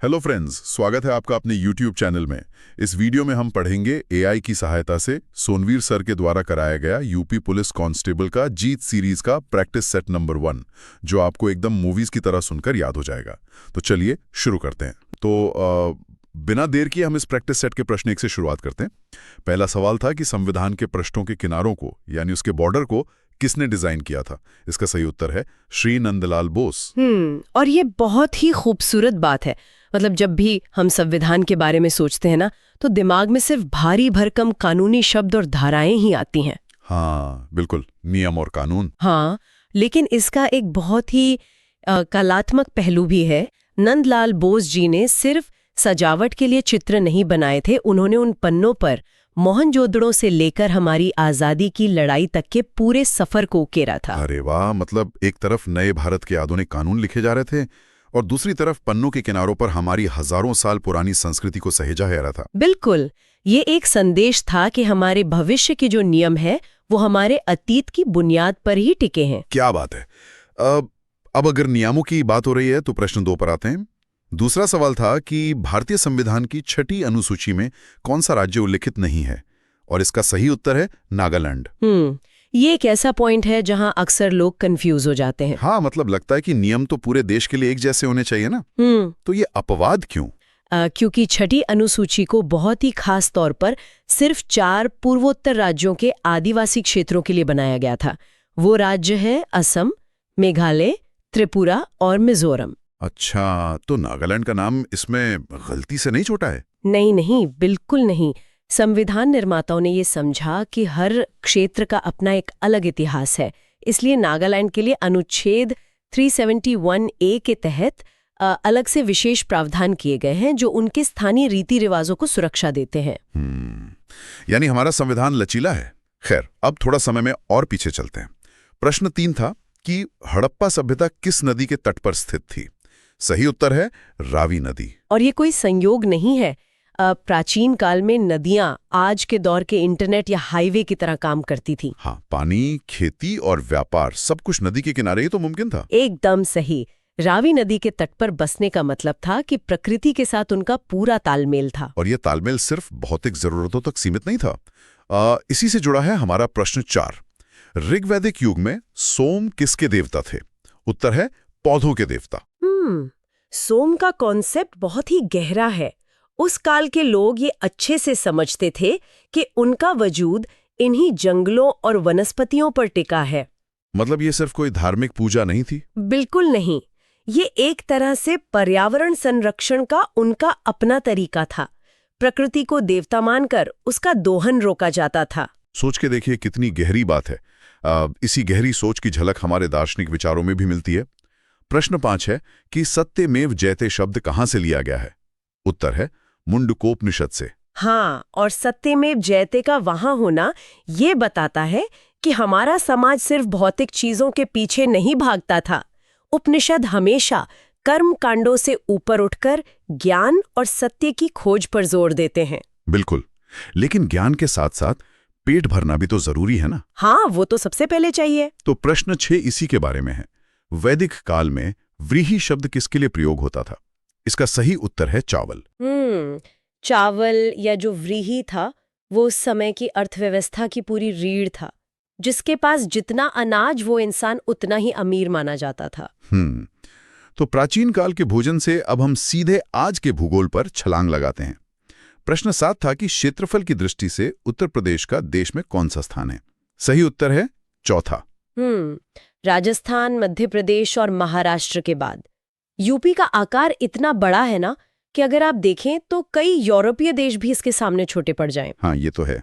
Hello friends, स्वागत है आपका अपने YouTube चैनल में। इस वीडियो में हम पढ़ेंगे एआई की सहायता से सोनवीर सर के द्वारा कराया गया यूपी पुलिस कांस्टेबल का जीत सीरीज का प्रैक्टिस सेट नंबर 1, जो आपको एकदम मूवीज की तरह सुनकर याद हो जाएगा। तो चलिए शुरू करते हैं। तो बिना देर किए हम इस प्रैक्टिस सेट के प्रश्न 1 से शुरुआत करते हैं। पहला सवाल था कि संविधान के पृष्ठों के किनारों को यानी उसके बॉर्डर को किसने डिजाइन किया था? इसका सही उत्तर है श्री नंदलाल बोस। और ये बहुत ही खूबसूरत बात है। मतलब जब भी हम संविधान के बारे में सोचते हैं ना, तो दिमाग में सिर्फ भारी भरकम कानूनी शब्द और धाराएं ही आती हैं। हाँ बिल्कुल, नियम और कानून। हाँ, लेकिन इसका एक बहुत ही कलात्मक पहलू भी है। नंदलाल बोस जी ने सिर्फ सजावट के लिए चित्र नहीं बनाए थे, उन्होंने उन पन्नों पर मोहनजोदड़ो से लेकर हमारी आजादी की लड़ाई तक के पूरे सफर को उकेरा था। अरे वाह, मतलब एक तरफ नए भारत के आधुनिक कानून लिखे जा रहे थे और दूसरी तरफ पन्नों के किनारों पर हमारी हजारों साल पुरानी संस्कृति को सहेजा जा रहा था। बिल्कुल, ये एक संदेश था कि हमारे भविष्य के जो नियम है वो हमारे अतीत की बुनियाद पर ही टिके हैं। क्या बात है। अब अगर नियमों की बात हो रही है तो प्रश्न 2 पर आते हैं। दूसरा सवाल था कि भारतीय संविधान की 6ठी अनुसूची में कौन सा राज्य उल्लिखित नहीं है, और इसका सही उत्तर है नागालैंड। ये एक ऐसा पॉइंट है जहां अक्सर लोग कंफ्यूज हो जाते हैं। हाँ, मतलब लगता है कि नियम तो पूरे देश के लिए एक जैसे होने चाहिए ना। तो ये अपवाद क्यों? क्योंकि 6ठी अनुसूची को बहुत ही खास तौर पर सिर्फ 4 पूर्वोत्तर राज्यों के आदिवासी क्षेत्रों के लिए बनाया गया था। वो राज्य है असम, मेघालय, त्रिपुरा और मिजोरम। अच्छा, तो नागालैंड का नाम इसमें गलती से नहीं छोटा है? नहीं, बिल्कुल नहीं। संविधान निर्माताओं ने ये समझा कि हर क्षेत्र का अपना एक अलग इतिहास है, इसलिए नागालैंड के लिए अनुच्छेद 371A के तहत अलग से विशेष प्रावधान किए गए हैं जो उनके स्थानीय रीति रिवाजों को सुरक्षा देते हैं। यानी हमारा संविधान लचीला है। खैर, अब थोड़ा समय में और पीछे चलते हैं। प्रश्न 3 था कि हड़प्पा सभ्यता किस नदी के तट पर स्थित थी? सही उत्तर है रावी नदी। और ये कोई संयोग नहीं है। प्राचीन काल में नदियां आज के दौर के इंटरनेट या हाईवे की तरह काम करती थी। हाँ, पानी, खेती और व्यापार सब कुछ नदी के किनारे ही तो मुमकिन था। एकदम सही। रावी नदी के तट पर बसने का मतलब था कि प्रकृति के साथ उनका पूरा तालमेल था। और यह तालमेल सिर्फ भौतिक जरूरतों तक सीमित नहीं था। इसी से जुड़ा है हमारा प्रश्न 4। ऋग्वैदिक युग में सोम किसके देवता थे? उत्तर है पौधों के देवता। सोम का कॉन्सेप्ट बहुत ही गहरा है। उस काल के लोग ये अच्छे से समझते थे कि उनका वजूद इन्हीं जंगलों और वनस्पतियों पर टिका है। मतलब ये सिर्फ कोई धार्मिक पूजा नहीं थी? बिल्कुल नहीं, ये एक तरह से पर्यावरण संरक्षण का उनका अपना तरीका था। प्रकृति को देवता मानकर उसका दोहन रोका जाता था। सोच के देखिए कितनी गहरी बात है। इसी गहरी सोच की झलक हमारे दार्शनिक विचारों में भी मिलती है। प्रश्न 5 है कि सत्यमेव जयते शब्द कहां से लिया गया है? उत्तर है मुंडकोपनिषद से। हाँ, और सत्यमेव जयते का वहां होना ये बताता है कि हमारा समाज सिर्फ भौतिक चीजों के पीछे नहीं भागता था। उपनिषद हमेशा कर्म कांडों से ऊपर उठकर ज्ञान और सत्य की खोज पर जोर देते हैं। बिल्कुल, लेकिन ज्ञान के साथ साथ पेट भरना भी तो जरूरी है ना? हाँ, वो तो सबसे पहले चाहिए। तो प्रश्न 6 इसी के बारे में है। वैदिक काल में व्रीहि शब्द किसके लिए प्रयोग होता था? इसका सही उत्तर है चावल। चावल या जो व्रीहि था वो उस समय की अर्थव्यवस्था की पूरी रीढ़ था। जिसके पास जितना अनाज वो इंसान उतना ही अमीर माना जाता था। तो प्राचीन काल के भोजन से अब हम सीधे आज के भूगोल पर छलांग लगाते हैं। प्रश्न 7 था कि क्षेत्रफल की दृष्टि से उत्तर प्रदेश का देश में कौन सा स्थान है? सही उत्तर है चौथा। राजस्थान, मध्य प्रदेश और महाराष्ट्र के बाद यूपी का आकार इतना बड़ा है ना कि अगर आप देखें तो कई यूरोपीय देश भी इसके सामने छोटे पड़ जाएं। हाँ, ये तो है।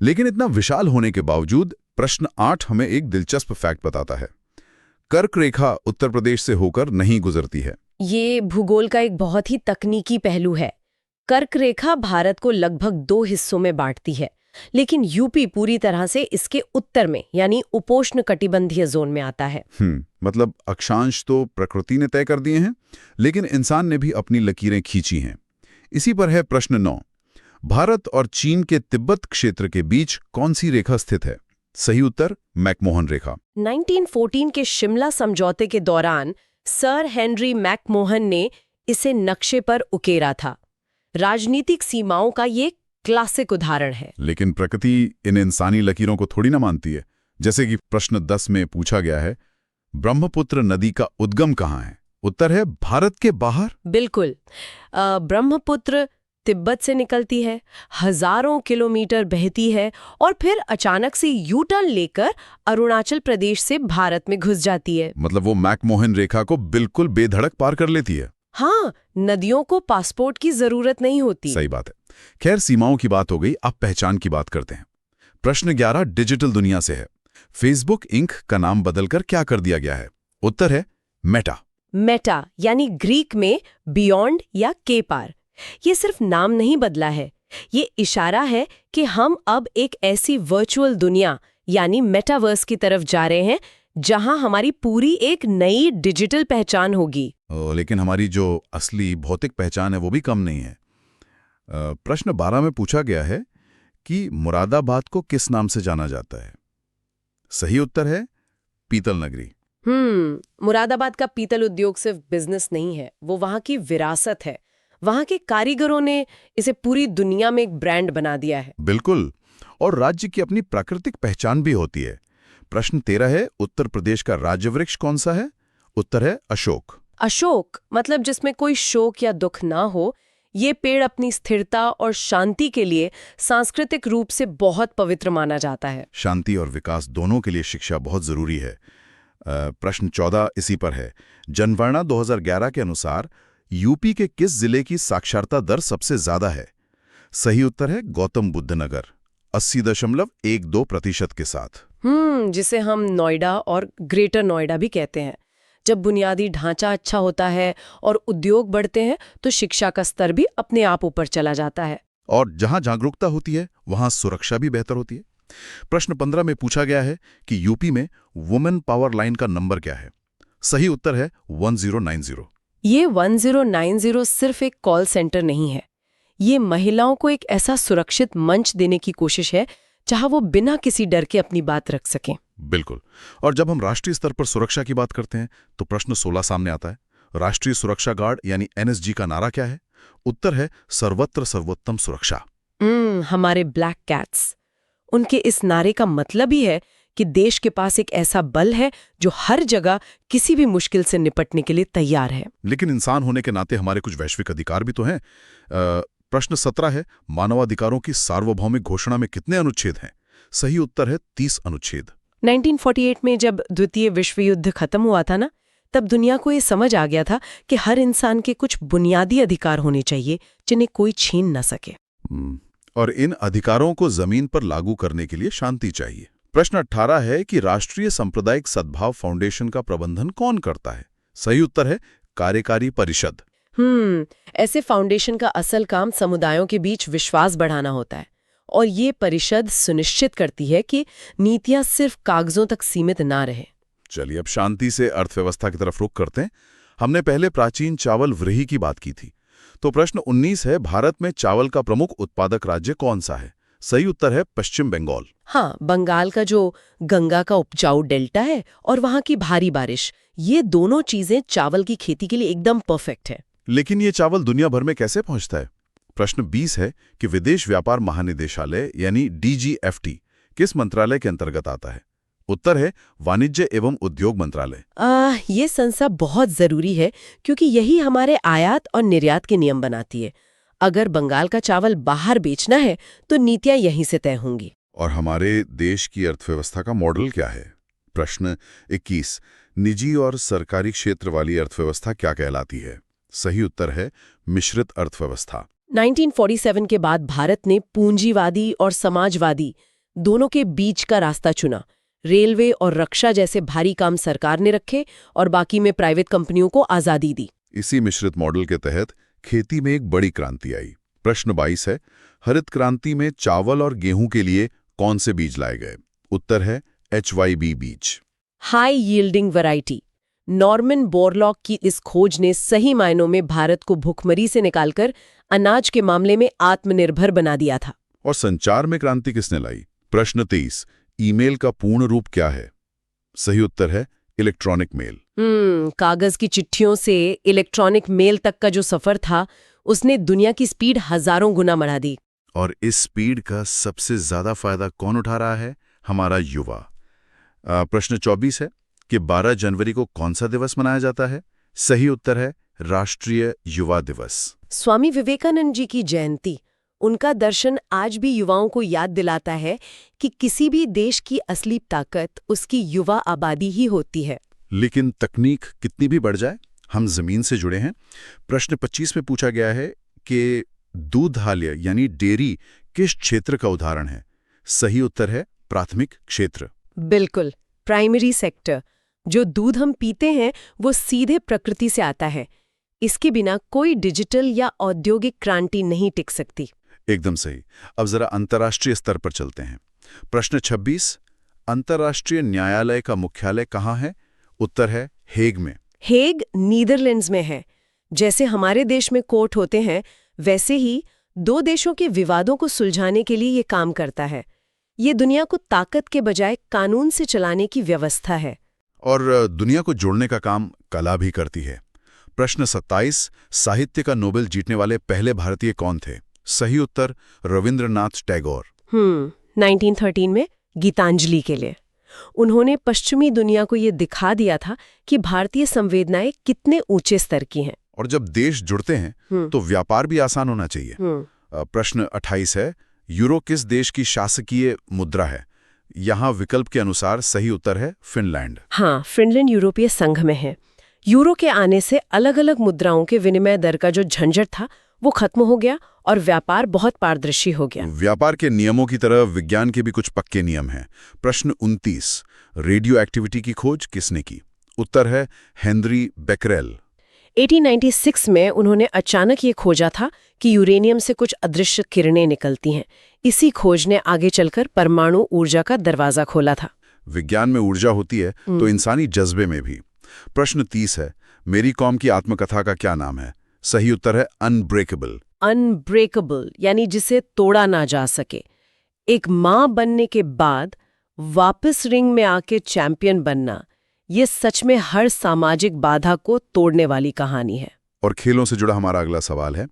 लेकिन इतना विशाल होने के बावजूद प्रश्न 8 हमें एक दिलचस्प फैक्ट बताता है। कर्क रेखा उत्तर प्रदेश से होकर नहीं गुजरती है। ये भूगोल का एक बहुत ही तकनीकी पहलू है। कर्क रेखा भारत को लगभग 2 हिस्सों में बांटती है, लेकिन यूपी पूरी तरह से इसके उत्तर में यानी उपोष्ण कटिबंधीय जोन में आता है। मतलब अक्षांश तो प्रकृति ने तय कर दिए हैं, लेकिन इंसान ने भी अपनी लकीरें खींची हैं। इसी पर है प्रश्न 9। भारत और चीन के तिब्बत क्षेत्र के बीच कौन सी रेखा स्थित है? सही उत्तर मैकमोहन रेखा। 1914 के शिमला समझौते के दौरान सर हेनरी मैकमोहन ने इसे नक्शे पर उकेरा था। राजनीतिक सीमाओं का ये क्लासिक उदाहरण है। लेकिन प्रकृति इन इंसानी लकीरों को थोड़ी ना मानती है। जैसे कि प्रश्न 10 में पूछा गया है, ब्रह्मपुत्र नदी का उद्गम कहाँ है? उत्तर है भारत के बाहर। बिल्कुल। ब्रह्मपुत्र तिब्बत से निकलती है, हजारों किलोमीटर बहती है और फिर अचानक से यू टर्न लेकर अरुणाचल प्रदेश से भारत में घुस जाती है। मतलब वो मैकमोहन रेखा को बिल्कुल बेधड़क पार कर लेती है। हाँ, नदियों को पासपोर्ट की जरूरत नहीं होती। सही बात है। खैर, सीमाओं की बात हो गई, अब पहचान की बात करते हैं। प्रश्न 11 डिजिटल दुनिया से है। फेसबुक इंक का नाम बदलकर क्या कर दिया गया है? उत्तर है मेटा। मेटा यानी ग्रीक में बियॉन्ड या के पार। ये सिर्फ नाम नहीं बदला है, ये इशारा है कि हम अब एक ऐसी वर्चुअल दुनिया यानी मेटावर्स की तरफ जा रहे हैं जहां हमारी पूरी एक नई डिजिटल पहचान होगी। लेकिन हमारी जो असली भौतिक पहचान है वो भी कम नहीं है। प्रश्न 12 में पूछा गया है कि मुरादाबाद को किस नाम से जाना जाता है? सही उत्तर है पीतल नगरी। मुरादाबाद का पीतल उद्योग सिर्फ बिजनेस नहीं है, वो वहां की विरासत है। वहां के कारीगरों ने इसे पूरी दुनिया में एक ब्रांड बना दिया है। बिल्कुल। और राज्य की अपनी प्राकृतिक पहचान भी होती है। प्रश्न 13 है, उत्तर प्रदेश का राज्य वृक्ष कौन सा है? उत्तर है अशोक। अशोक मतलब जिसमें कोई शोक या दुख ना हो। ये पेड़ अपनी स्थिरता और शांति के लिए सांस्कृतिक रूप से बहुत पवित्र माना जाता है। शांति और विकास दोनों के लिए शिक्षा बहुत जरूरी है। प्रश्न 14 इसी पर है। जनगणना 2011 के अनुसार यूपी के किस जिले की साक्षरता दर सबसे ज्यादा है? सही उत्तर है गौतम बुद्ध नगर, 80.12% के साथ। जिसे हम नोएडा और ग्रेटर नोएडा भी कहते हैं। जब बुनियादी ढांचा अच्छा होता है और उद्योग बढ़ते हैं तो शिक्षा का स्तर भी अपने आप ऊपर चला जाता है। और जहां जागरूकता होती है वहां सुरक्षा भी बेहतर होती है। प्रश्न 15 में पूछा गया है कि यूपी में वुमेन पावर लाइन का नंबर क्या है? सही उत्तर है 1090। ये 1090 सिर्फ एक कॉल सेंटर नहीं है, ये महिलाओं को एक ऐसा सुरक्षित मंच देने की कोशिश है जहां वो बिना किसी डर के अपनी बात रख सकें। बिल्कुल। और जब हम राष्ट्रीय स्तर पर सुरक्षा की बात करते हैं तो प्रश्न 16 सामने आता है। राष्ट्रीय सुरक्षा गार्ड यानी एनएसजी का नारा क्या है? उत्तर है सर्वत्र सर्वोत्तम सुरक्षा। हमारे ब्लैक कैट्स। उनके इस नारे का मतलब ही है कि देश के पास एक ऐसा बल है जो हर जगह किसी भी मुश्किल से निपटने के लिए तैयार है। लेकिन इंसान होने के नाते हमारे कुछ वैश्विक अधिकार भी तो हैं। प्रश्न 17 है, मानवाधिकारों की सार्वभौमिक घोषणा में कितने अनुच्छेद हैं? सही उत्तर है 30 अनुच्छेद। 1948 में जब द्वितीय विश्व युद्ध खत्म हुआ था ना, तब दुनिया को ये समझ आ गया था कि हर इंसान के कुछ बुनियादी अधिकार होने चाहिए जिन्हें कोई छीन न सके। और इन अधिकारों को जमीन पर लागू करने के लिए शांति चाहिए। प्रश्न 18 है कि राष्ट्रीय सांप्रदायिक सद्भाव फाउंडेशन का प्रबंधन कौन करता है? सही उत्तर है कार्यकारी परिषद। ऐसे फाउंडेशन का असल काम समुदायों के बीच विश्वास बढ़ाना होता है और ये परिषद सुनिश्चित करती है कि नीतियां सिर्फ कागजों तक सीमित ना रहे। चलिए अब शांति से अर्थव्यवस्था की तरफ रुख करते हैं। हमने पहले प्राचीन चावल व्रीहि की बात की थी, तो प्रश्न 19 है, भारत में चावल का प्रमुख उत्पादक राज्य कौन सा है? सही उत्तर है पश्चिम बंगाल। हाँ, बंगाल का जो गंगा का उपजाऊ डेल्टा है और वहाँ की भारी बारिश, ये दोनों चीजें चावल की खेती के लिए एकदम परफेक्ट है। लेकिन ये चावल दुनिया भर में कैसे पहुंचता है? प्रश्न 20 है कि विदेश व्यापार महानिदेशालय यानी DGFT किस मंत्रालय के अंतर्गत आता है? उत्तर है वाणिज्य एवं उद्योग मंत्रालय। ये संस्था बहुत जरूरी है क्योंकि यही हमारे आयात और निर्यात के नियम बनाती है। अगर बंगाल का चावल बाहर बेचना है तो नीतियां यहीं से तय होंगी। और हमारे देश की अर्थव्यवस्था का मॉडल क्या है? प्रश्न 21, निजी और सरकारी क्षेत्र वाली अर्थव्यवस्था क्या कहलाती है? सही उत्तर है मिश्रित अर्थव्यवस्था। 1947 के बाद भारत ने पूंजीवादी और समाजवादी दोनों के बीच का रास्ता चुना। रेलवे और रक्षा जैसे भारी काम सरकार ने रखे और बाकी में प्राइवेट कंपनियों को आजादी दी। इसी मिश्रित मॉडल के तहत खेती में एक बड़ी क्रांति आई। प्रश्न 22 है, हरित क्रांति में चावल और गेहूं के लिए कौन से बीज लाए गए? उत्तर है HYB बीज। High yielding variety. Norman Borlaug की इस खोज ने सही मायनों में भारत को भुखमरी से निकालकर अनाज के मामले में आत्मनिर्भर बना दिया था। और संचार में क्रांति किसने लाई? प्रश्न 23, ईमेल का पूर्ण रूप क्या है? सही उत्तर है इलेक्ट्रॉनिक मेल। कागज की चिट्ठियों से इलेक्ट्रॉनिक मेल तक का जो सफर था, उसने दुनिया की स्पीड हजारों गुना बढ़ा दी। और इस स्पीड का सबसे ज्यादा फायदा कौन उठा रहा है? हमारा युवा। प्रश्न 24 है कि 12 जनवरी को कौन सा दिवस मनाया जाता है? सही उत्तर है राष्ट्रीय युवा दिवस। स्वामी विवेकानंद जी की जयंती। उनका दर्शन आज भी युवाओं को याद दिलाता है कि किसी भी देश की असली ताकत उसकी युवा आबादी ही होती है। लेकिन तकनीक कितनी भी बढ़ जाए, हम जमीन से जुड़े हैं। प्रश्न 25 में पूछा गया है कि दूधालय यानी डेयरी किस क्षेत्र का उदाहरण है? सही उत्तर है प्राथमिक क्षेत्र। बिल्कुल, प्राइमरी सेक्टर। जो दूध हम पीते हैं वो सीधे प्रकृति से आता है। इसके बिना कोई डिजिटल या औद्योगिक क्रांति नहीं टिक सकती। एकदम सही। अब जरा अंतर्राष्ट्रीय स्तर पर चलते हैं। प्रश्न 26, अंतर्राष्ट्रीय न्यायालय का मुख्यालय कहाँ है? उत्तर है हेग में। हेग नीदरलैंड्स में है। जैसे हमारे देश में कोर्ट होते हैं, वैसे ही दो देशों के विवादों को सुलझाने के लिए ये काम करता है। ये दुनिया को ताकत के बजाय कानून से चलाने की व्यवस्था है। और दुनिया को जोड़ने का काम कला भी करती है। प्रश्न 27, साहित्य का नोबेल जीतने वाले पहले भारतीय कौन थे? सही उत्तर रविंद्रनाथ टैगोर। 1913 में गीतांजलि के लिए। उन्होंने पश्चिमी दुनिया को ये दिखा दिया था कि भारतीय संवेदनाएं कितने ऊंचे स्तर की हैं। और जब देश जुड़ते हैं तो व्यापार भी आसान होना चाहिए। प्रश्न 28 है, यूरो किस देश की शासकीय मुद्रा है? यहाँ विकल्प के अनुसार सही उत्तर है फिनलैंड। हाँ, फिनलैंड यूरोपीय संघ में है। यूरो के आने से अलग अलग मुद्राओं के विनिमय दर का जो झंझट था वो खत्म हो गया और व्यापार बहुत पारदर्शी हो गया। व्यापार के नियमों की तरह विज्ञान के भी कुछ पक्के नियम हैं। प्रश्न 29, रेडियो एक्टिविटी की खोज किसने की? उत्तर है हेनरी बेकरेल। 1896 में उन्होंने अचानक ये खोजा था कि यूरेनियम से कुछ अदृश्य किरणें निकलती हैं। इसी खोज ने आगे चलकर परमाणु ऊर्जा का दरवाजा खोला था। विज्ञान में ऊर्जा होती है तो इंसानी जज्बे में भी। प्रश्न 30 है, मेरी कॉम की आत्मकथा का क्या नाम है? सही उत्तर है अनब्रेकेबल। अनब्रेकेबल यानी जिसे तोड़ा ना जा सके। एक मां बनने के बाद वापस रिंग में आके चैंपियन बनना, ये सच में हर सामाजिक बाधा को तोड़ने वाली कहानी है। और खेलों से जुड़ा हमारा अगला सवाल है।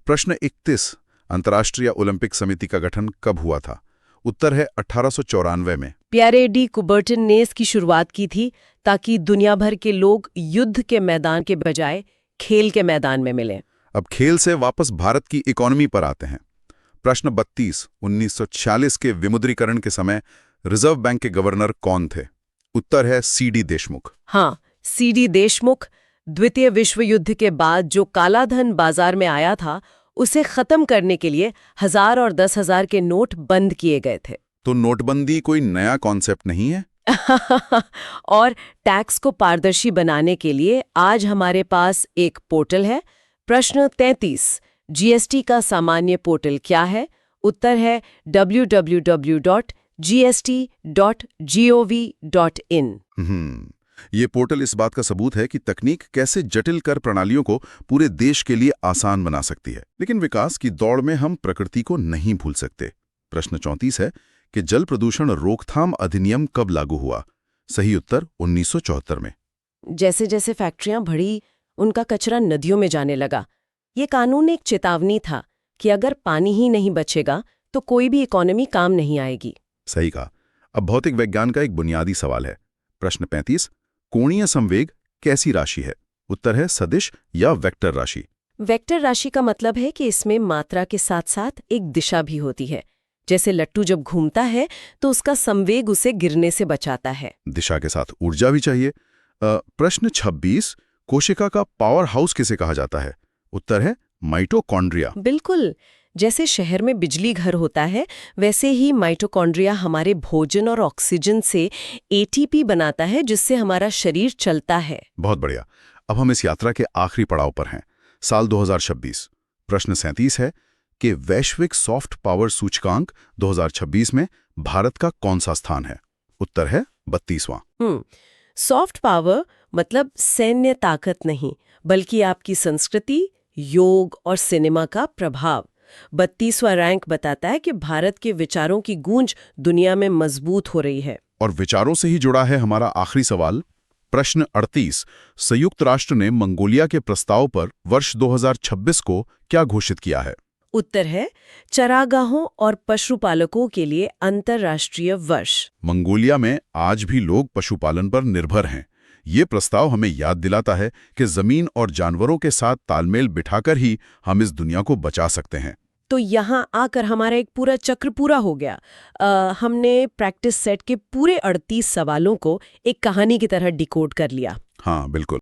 प्रश्न 31, अंतर्राष्ट्रीय ओलंपिक समिति का गठन कब हुआ था? उत्तर है 1894 में। पियरे डी कुबर्टन ने इसकी शुरुआत की थी ताकि दुनिया भर के लोग युद्ध के मैदान के बजाय खेल के मैदान में मिलें। अब खेल से वापस भारत की इकोनॉमी पर आते हैं। प्रश्न 32, 1946 के विमुद्रीकरण के समय रिजर्व बैंक के गवर्नर कौन थे? उत्तर है सीडी देशमुख। हाँ, सीडी देशमुख। द्वितीय विश्व युद्ध के बाद जो काला धन बाजार में आया था, उसे खत्म करने के लिए 1000 और 10,000 के नोट बंद किए गए थे। तो नोटबंदी कोई नया कॉन्सेप्ट नहीं है? और टैक्स को पारदर्शी बनाने के लिए आज हमारे पास एक पोर्टल है। प्रश्न 33, जीएसटी का सामान्य पोर्टल क्या है? उत्तर है www.gst.gov.in। ये पोर्टल इस बात का सबूत है कि तकनीक कैसे जटिल कर प्रणालियों को पूरे देश के लिए आसान बना सकती है। लेकिन विकास की दौड़ में हम प्रकृति को नहीं भूल सकते। प्रश्न 34 है कि जल प्रदूषण रोकथाम अधिनियम कब लागू हुआ? सही उत्तर 1974 में। जैसे जैसे फैक्ट्रियां बढ़ी, उनका कचरा नदियों में जाने लगा। ये कानून एक चेतावनी था कि अगर पानी ही नहीं बचेगा तो कोई भी इकोनॉमी काम नहीं आएगी। सही कहा। अब भौतिक विज्ञान का एक बुनियादी सवाल है। प्रश्न 35, कोणीय संवेग कैसी राशि है? उत्तर है सदिश या वेक्टर राशि। वेक्टर राशि का मतलब है कि इसमें मात्रा के साथ साथ एक दिशा भी होती है। जैसे लट्टू जब घूमता है तो उसका संवेग उसे गिरने से बचाता है। दिशा के साथ ऊर्जा भी चाहिए। प्रश्न 26, कोशिका का पावर हाउस किसे कहा जाता है? उत्तर है माइटोकॉन्ड्रिया। बिल्कुल, जैसे शहर में बिजली घर होता है, वैसे ही माइटोकॉन्ड्रिया हमारे भोजन और ऑक्सीजन से एटीपी बनाता है, जिससे हमारा शरीर चलता है। बहुत बढ़िया। अब हम इस यात्रा के आखिरी पड़ाव पर हैं, साल 2026। प्रश्न 37 है कि वैश्विक सॉफ्ट पावर सूचकांक 2026 में भारत का कौन सा स्थान है? उत्तर है 32वां। सॉफ्ट पावर मतलब सैन्य ताकत नहीं, बल्कि आपकी संस्कृति, योग और सिनेमा का प्रभाव। 32वां रैंक बताता है कि भारत के विचारों की गूंज दुनिया में मजबूत हो रही है। और विचारों से ही जुड़ा है हमारा आखिरी सवाल। प्रश्न 38। संयुक्त राष्ट्र ने मंगोलिया के प्रस्ताव पर वर्ष 2026 को क्या घोषित किया है? उत्तर है चरागाहों और पशुपालकों के लिए अंतर्राष्ट्रीय वर्ष। मंगोलिया में आज भी लोग पशुपालन पर निर्भर हैं। ये प्रस्ताव हमें याद दिलाता है कि जमीन और जानवरों के साथ तालमेल बिठाकर ही हम इस दुनिया को बचा सकते हैं। तो यहाँ आकर हमारा एक पूरा चक्र पूरा हो गया। हमने प्रैक्टिस सेट के पूरे 38 सवालों को एक कहानी की तरह डिकोड कर लिया। हाँ, बिल्कुल।